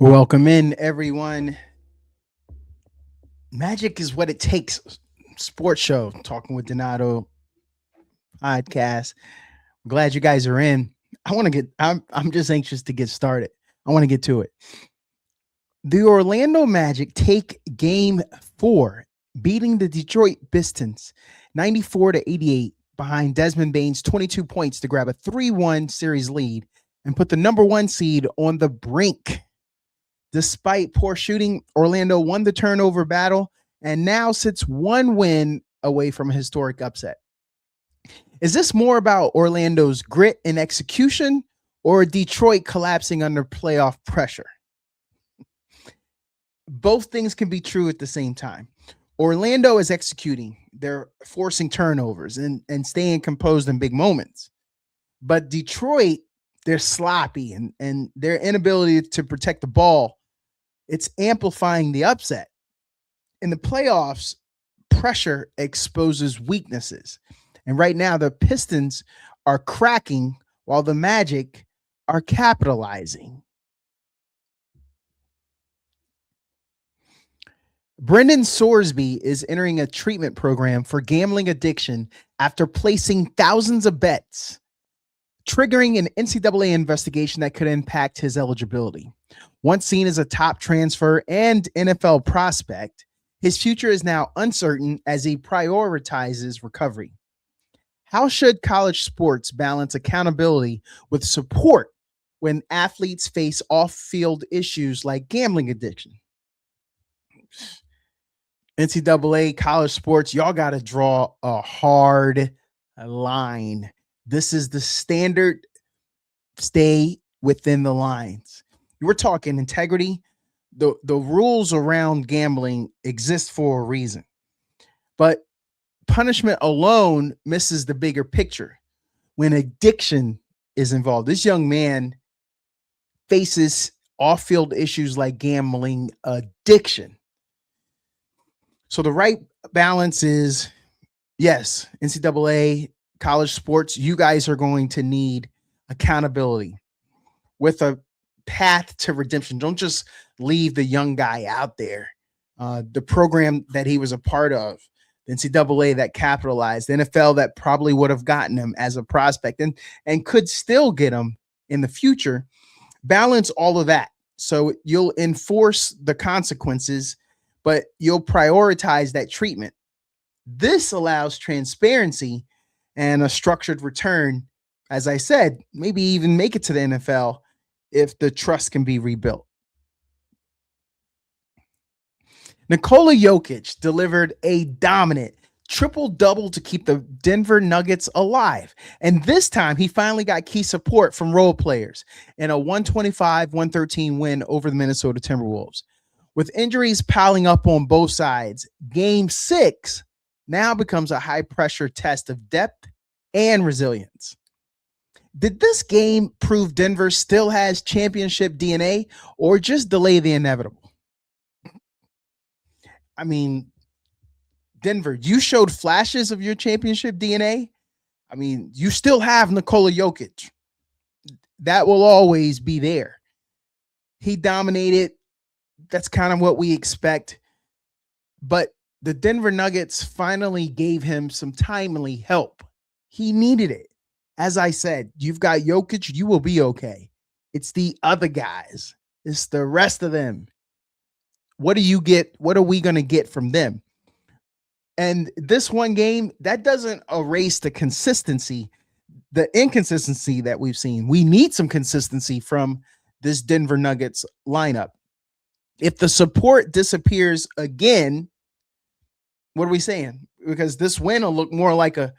Welcome in, everyone. Magic is what it takes. Sports show, talking with Donato podcast. I'm glad you guys are in. I want to get. I'm just anxious to get started. I want to get to it. The Orlando Magic take Game 4, beating the Detroit Pistons 94-88 behind Desmond Bane's 22 points to grab a 3-1 series lead and put the number one seed on the brink. Despite poor shooting, Orlando won the turnover battle and now sits one win away from a historic upset. Is this more about Orlando's grit and execution or Detroit collapsing under playoff pressure? Both things can be true at the same time. Orlando is executing, they're forcing turnovers and staying composed in big moments. But Detroit, they're sloppy and their inability to protect the ball, it's amplifying the upset. In the playoffs, pressure exposes weaknesses. And right now, the Pistons are cracking while the Magic are capitalizing. Brendan Sorsby is entering a treatment program for gambling addiction after placing thousands of bets, triggering an NCAA investigation that could impact his eligibility. Once seen as a top transfer and NFL prospect, his future is now uncertain as he prioritizes recovery. How should college sports balance accountability with support when athletes face off-field issues like gambling addiction? NCAA, college sports, y'all got to draw a hard line. This is the standard. Stay within the lines. We're talking integrity. The rules around gambling exist for a reason. But punishment alone misses the bigger picture. When addiction is involved, this young man faces off-field issues like gambling addiction. So the right balance is, yes, NCAA, college sports, you guys are going to need accountability with a path to redemption. Don't just leave the young guy out there. The program that he was a part of, the NCAA that capitalized, the NFL that probably would have gotten him as a prospect and could still get him in the future. Balance all of that. So you'll enforce the consequences, but you'll prioritize that treatment. This allows transparency and a structured return. As I said, maybe even make it to the NFL if the trust can be rebuilt. Nikola Jokic delivered a dominant triple-double to keep the Denver Nuggets alive. And this time, he finally got key support from role players in a 125-113 win over the Minnesota Timberwolves. With injuries piling up on both sides, Game 6 now becomes a high-pressure test of depth and resilience. Did this game prove Denver still has championship DNA or just delay the inevitable? I mean, Denver, you showed flashes of your championship DNA. I mean, you still have Nikola Jokic. That will always be there. He dominated. That's kind of what we expect. But the Denver Nuggets finally gave him some timely help. He needed it. As I said, you've got Jokic, you will be okay. It's the other guys. It's the rest of them. What do you get? What are we going to get from them? And this one game, that doesn't erase the consistency, the inconsistency that we've seen. We need some consistency from this Denver Nuggets lineup. If the support disappears again, what are we saying? Because this win will look more like a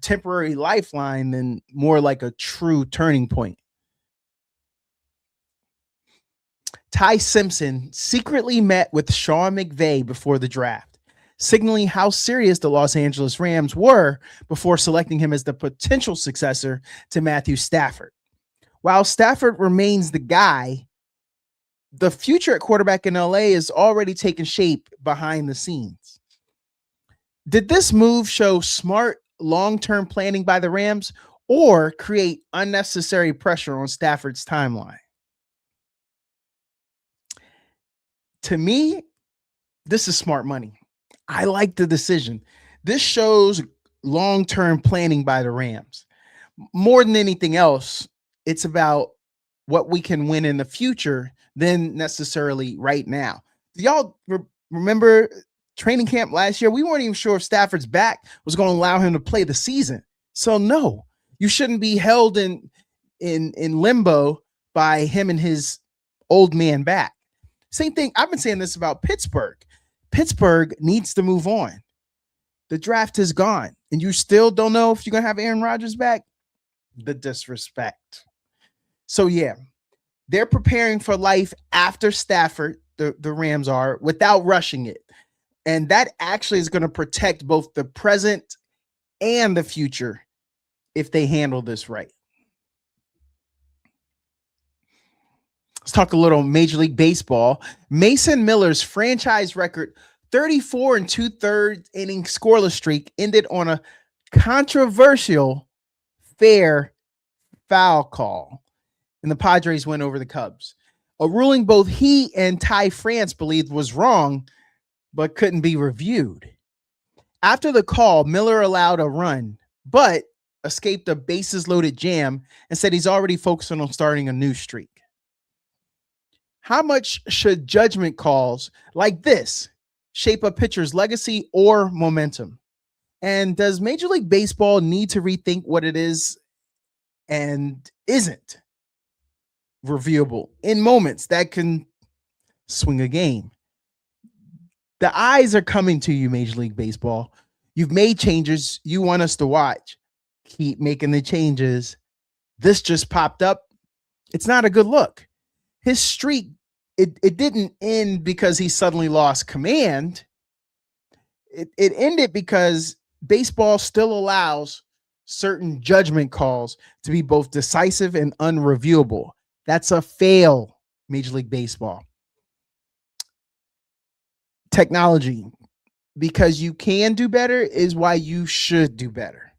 temporary lifeline than more like a true turning point. Ty Simpson secretly met with Sean McVay before the draft, signaling how serious the Los Angeles Rams were before selecting him as the potential successor to Matthew Stafford. While Stafford remains the guy, the future at quarterback in LA is already taking shape behind the scenes. Did this move show smart long-term planning by the Rams or create unnecessary pressure on Stafford's timeline? To me, this is smart money. I like the decision. This shows long-term planning by the Rams. More than anything else, it's about what we can win in the future than necessarily right now. Do y'all remember training camp last year? We weren't even sure if Stafford's back was going to allow him to play the season. So no, you shouldn't be held in limbo by him and his old man back. Same thing. I've been saying this about Pittsburgh. Pittsburgh needs to move on. The draft is gone, and you still don't know if you're going to have Aaron Rodgers back. The disrespect. So, yeah, they're preparing for life after Stafford, the Rams are, without rushing it. And that actually is going to protect both the present and the future if they handle this right. Let's talk a little Major League Baseball. Mason Miller's franchise record 34 and 2/3 inning scoreless streak ended on a controversial fair foul call, and the Padres went over the Cubs. A ruling both he and Ty France believed was wrong, but couldn't be reviewed. After the call, Miller allowed a run, but escaped a bases-loaded jam and said he's already focusing on starting a new streak. How much should judgment calls like this shape a pitcher's legacy or momentum? And does Major League Baseball need to rethink what it is and isn't reviewable in moments that can swing a game? The eyes are coming to you, Major League Baseball. You've made changes you want us to watch. Keep making the changes. This just popped up. It's not a good look. His streak, it didn't end because he suddenly lost command. It ended because baseball still allows certain judgment calls to be both decisive and unreviewable. That's a fail, Major League Baseball. Technology, because you can do better, is why you should do better.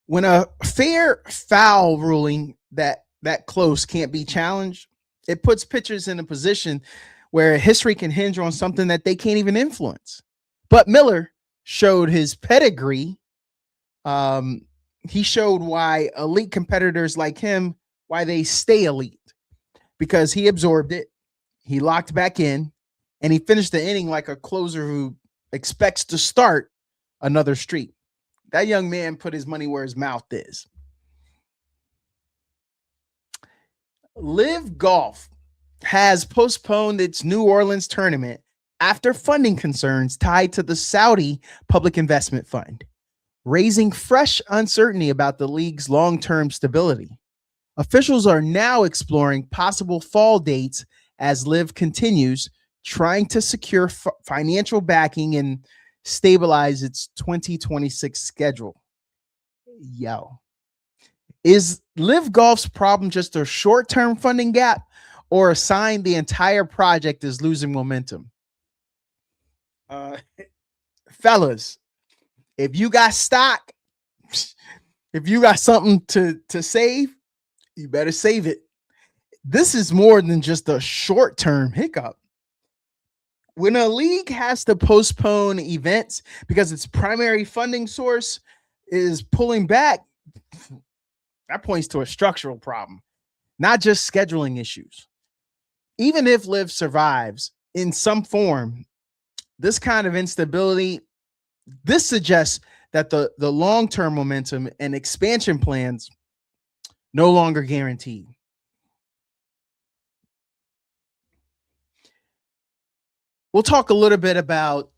When a fair foul ruling that close can't be challenged, it puts pitchers in a position where history can hinge on something that they can't even influence. But Miller showed his pedigree. He showed why elite competitors like him, why they stay elite, because he absorbed it, he locked back in, and he finished the inning like a closer who expects to start another streak. That young man put his money where his mouth is. Live Golf has postponed its New Orleans tournament after funding concerns tied to the Saudi Public Investment Fund, raising fresh uncertainty about the league's long-term stability. Officials are now exploring possible fall dates as Live continues trying to secure financial backing and stabilize its 2026 schedule. Is Live Golf's problem just a short-term funding gap or a sign the entire project is losing momentum? Fellas, if you got stock, if you got something to save, you better save it. This is more than just a short-term hiccup. When a league has to postpone events because its primary funding source is pulling back, that points to a structural problem, not just scheduling issues. Even if Live survives in some form, this kind of instability, this suggests that the long-term momentum and expansion plans no longer guaranteed. We'll talk a little bit about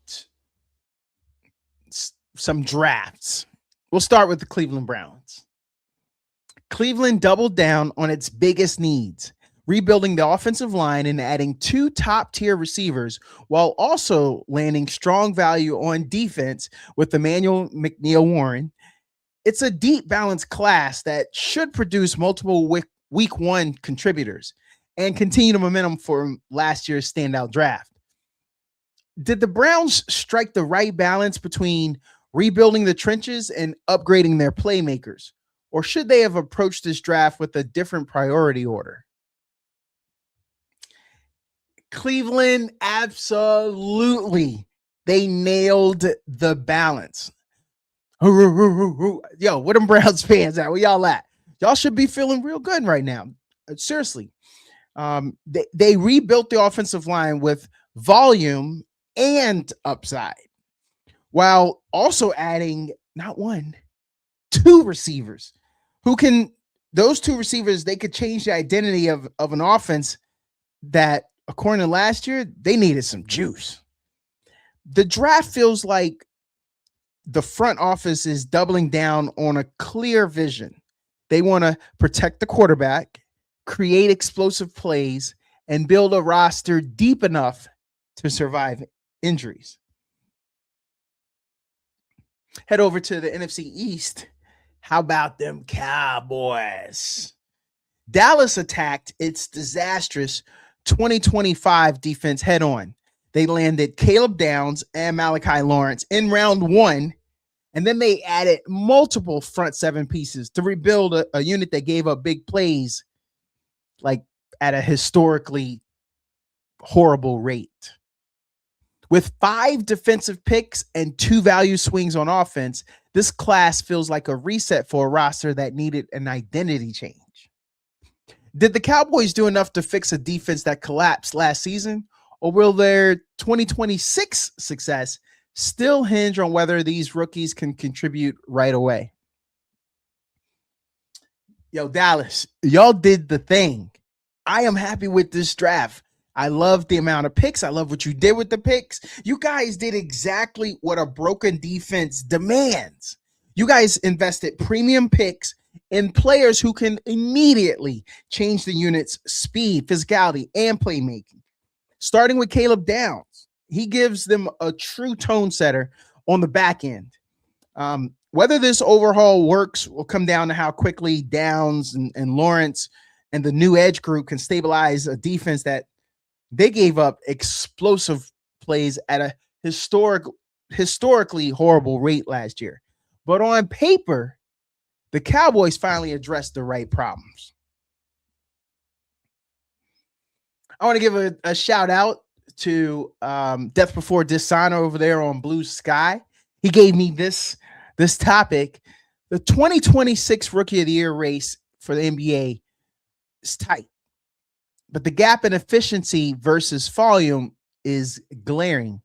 some drafts. We'll start with the Cleveland Browns. Cleveland doubled down on its biggest needs, rebuilding the offensive line and adding 2 top-tier receivers while also landing strong value on defense with Emmanuel McNeil-Warren. It's a deep, balanced class that should produce multiple week 1 contributors and continue the momentum for last year's standout draft. Did the Browns strike the right balance between rebuilding the trenches and upgrading their playmakers? Or should they have approached this draft with a different priority order? Cleveland, absolutely. They nailed the balance. Yo, where them Browns fans at? Where y'all at? Y'all should be feeling real good right now. Seriously. They rebuilt the offensive line with volume and upside while also adding not one, two receivers who can, those two receivers, they could change the identity of an offense that, according to last year, they needed some juice. The draft feels like the front office is doubling down on a clear vision. They want to protect the quarterback, create explosive plays, and build a roster deep enough to survive injuries. Head over to the NFC East. How about them Cowboys? Dallas attacked its disastrous 2025 defense head on. They landed Caleb Downs and Malachi Lawrence in round one, and then they added multiple front seven pieces to rebuild a unit that gave up big plays like at a historically horrible rate. With 5 defensive picks and 2 value swings on offense, this class feels like a reset for a roster that needed an identity change. Did the Cowboys do enough to fix a defense that collapsed last season, or will their 2026 success still hinge on whether these rookies can contribute right away? Yo, Dallas, y'all did the thing. I am happy with this draft. I love the amount of picks. I love what you did with the picks. You guys did exactly what a broken defense demands. You guys invested premium picks in players who can immediately change the unit's speed, physicality, and playmaking. Starting with Caleb Downs, he gives them a true tone setter on the back end. Whether this overhaul works will come down to how quickly Downs and Lawrence and the new edge group can stabilize a defense that they gave up explosive plays at a historically horrible rate last year. But on paper, the Cowboys finally addressed the right problems. I want to give a shout out to Death Before Dishonor over there on Blue Sky. He gave me this topic. The 2026 Rookie of the Year race for the NBA is tight, but the gap in efficiency versus volume is glaring.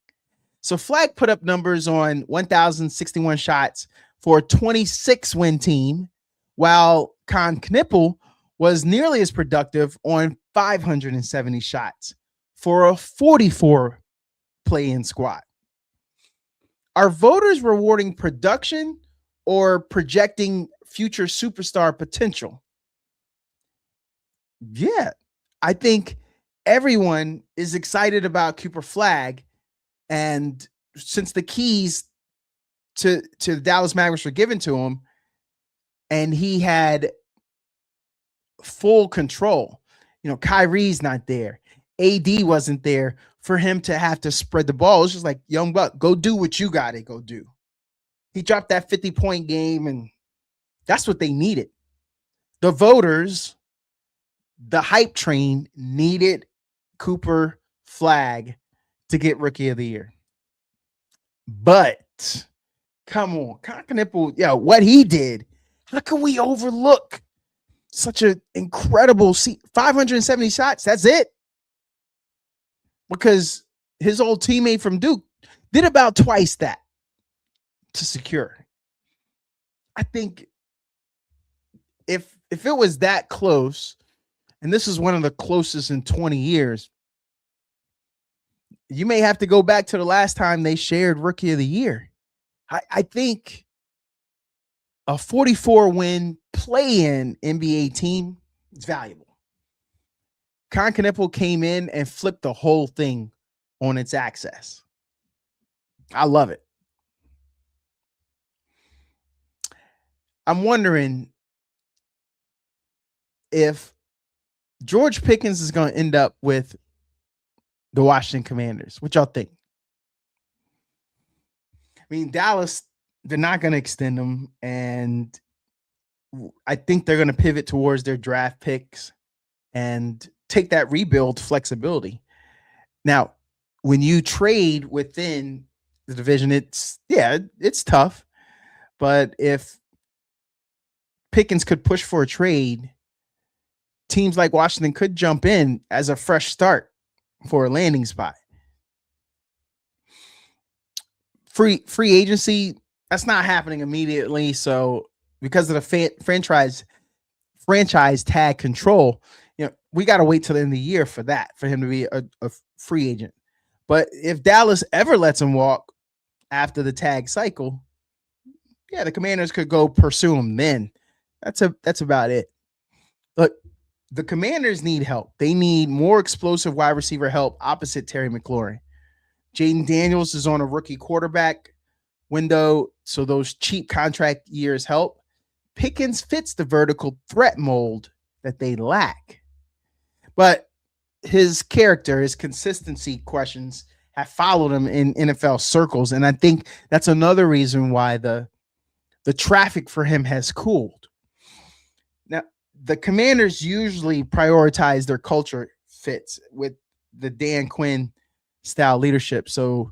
So Flag put up numbers on 1,061 shots for a 26-win team, while Con Knippel was nearly as productive on 570 shots for a 44 play-in squad. Are voters rewarding production or projecting future superstar potential? Yeah, I think everyone is excited about Cooper Flag. And since the keys to the Dallas Mavericks were given to him and he had full control, Kyrie's not there. AD wasn't there for him to have to spread the ball. It's just like, young buck, go do what you got to go do. He dropped that 50-point game, and that's what they needed. The voters, the hype train, needed Cooper Flag to get Rookie of the Year. But come on, Nipple, what he did, how can we overlook such an incredible 570 shots? That's it. Because his old teammate from Duke did about twice that to secure. I think if it was that close, and this is one of the closest in 20 years, you may have to go back to the last time they shared Rookie of the Year. I think a 44-win play-in NBA team is valuable. Con Knippel came in and flipped the whole thing on its axis. I love it. I'm wondering if George Pickens is going to end up with the Washington Commanders. What y'all think? I mean, Dallas, they're not going to extend them, and I think they're going to pivot towards their draft picks and take that rebuild flexibility. Now, when you trade within the division, it's tough. But if Pickens could push for a trade, teams like Washington could jump in as a fresh start for a landing spot. Free agency, that's not happening immediately. So because of the franchise tag control, we got to wait till the end of the year for that, for him to be a free agent. But if Dallas ever lets him walk after the tag cycle, yeah, the Commanders could go pursue him then. That's about it. Look, the Commanders need help. They need more explosive wide receiver help opposite Terry McLaurin. Jaden Daniels is on a rookie quarterback window, so those cheap contract years help. Pickens fits the vertical threat mold that they lack. But his character, his consistency questions have followed him in NFL circles. And I think that's another reason why the traffic for him has cooled. Now, the Commanders usually prioritize their culture fits with the Dan Quinn style leadership. So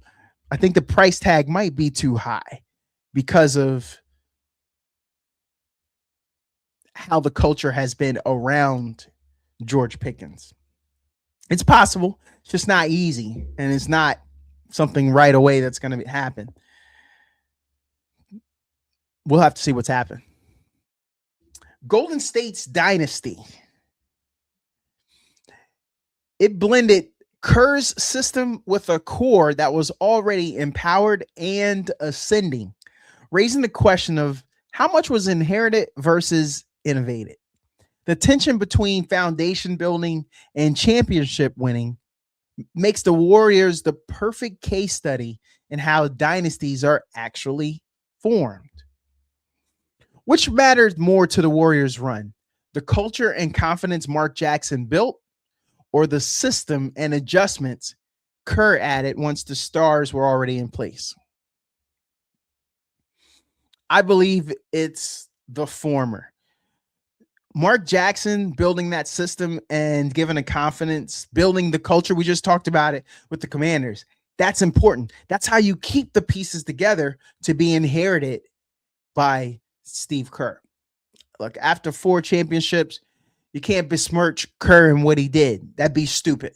I think the price tag might be too high because of how the culture has been around George Pickens. It's possible. It's just not easy. And it's not something right away that's going to happen. We'll have to see what's happened. Golden State's dynasty. It blended Kerr's system with a core that was already empowered and ascending, raising the question of how much was inherited versus innovated. The tension between foundation building and championship winning makes the Warriors the perfect case study in how dynasties are actually formed. Which matters more to the Warriors' run? The culture and confidence Mark Jackson built, or the system and adjustments Kerr added once the stars were already in place? I believe it's the former. Mark Jackson building that system and giving a confidence, building the culture. We just talked about it with the Commanders. That's important. That's how you keep the pieces together to be inherited by Steve Kerr. Look, after 4 championships, you can't besmirch Kerr and what he did. That'd be stupid.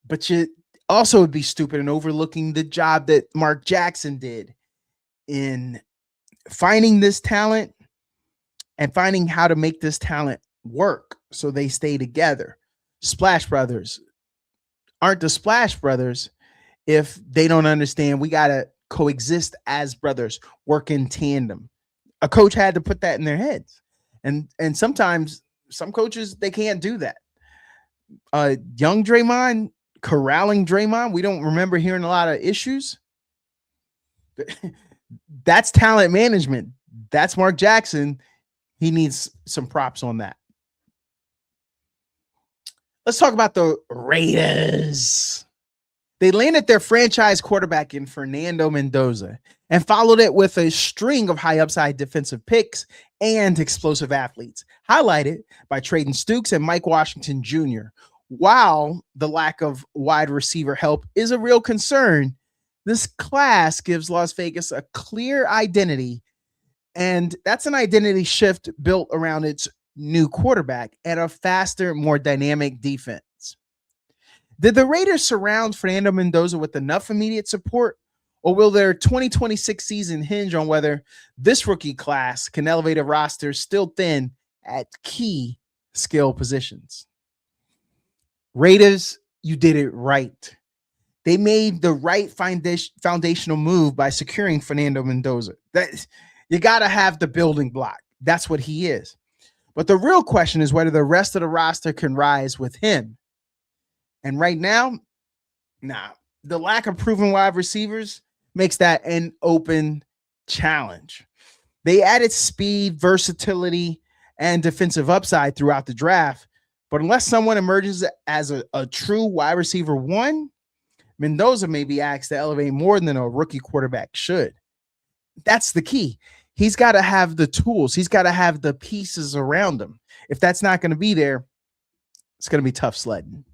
But you also would be stupid in overlooking the job that Mark Jackson did in finding this talent and finding how to make this talent work so they stay together. Splash Brothers aren't the Splash Brothers if they don't understand we got to coexist as brothers, work in tandem. A coach had to put that in their heads. And sometimes some coaches, they can't do that. Young Draymond, corralling Draymond, we don't remember hearing a lot of issues. That's talent management. That's Mark Jackson. He needs some props on that. Let's talk about the Raiders. They landed their franchise quarterback in Fernando Mendoza and followed it with a string of high upside defensive picks and explosive athletes, highlighted by Trayden Stukes and Mike Washington Jr. While the lack of wide receiver help is a real concern, this class gives Las Vegas a clear identity, and that's an identity shift built around its new quarterback and a faster, more dynamic defense. Did the Raiders surround Fernando Mendoza with enough immediate support, or will their 2026 season hinge on whether this rookie class can elevate a roster still thin at key skill positions? Raiders, you did it right. They made the right foundational move by securing Fernando Mendoza. You got to have the building block. That's what he is. But the real question is whether the rest of the roster can rise with him. And right now, the lack of proven wide receivers makes that an open challenge. They added speed, versatility, and defensive upside throughout the draft. But unless someone emerges as a true wide receiver 1, Mendoza may be asked to elevate more than a rookie quarterback should. That's the key. He's got to have the tools. He's got to have the pieces around him. If that's not going to be there, it's going to be tough sledding.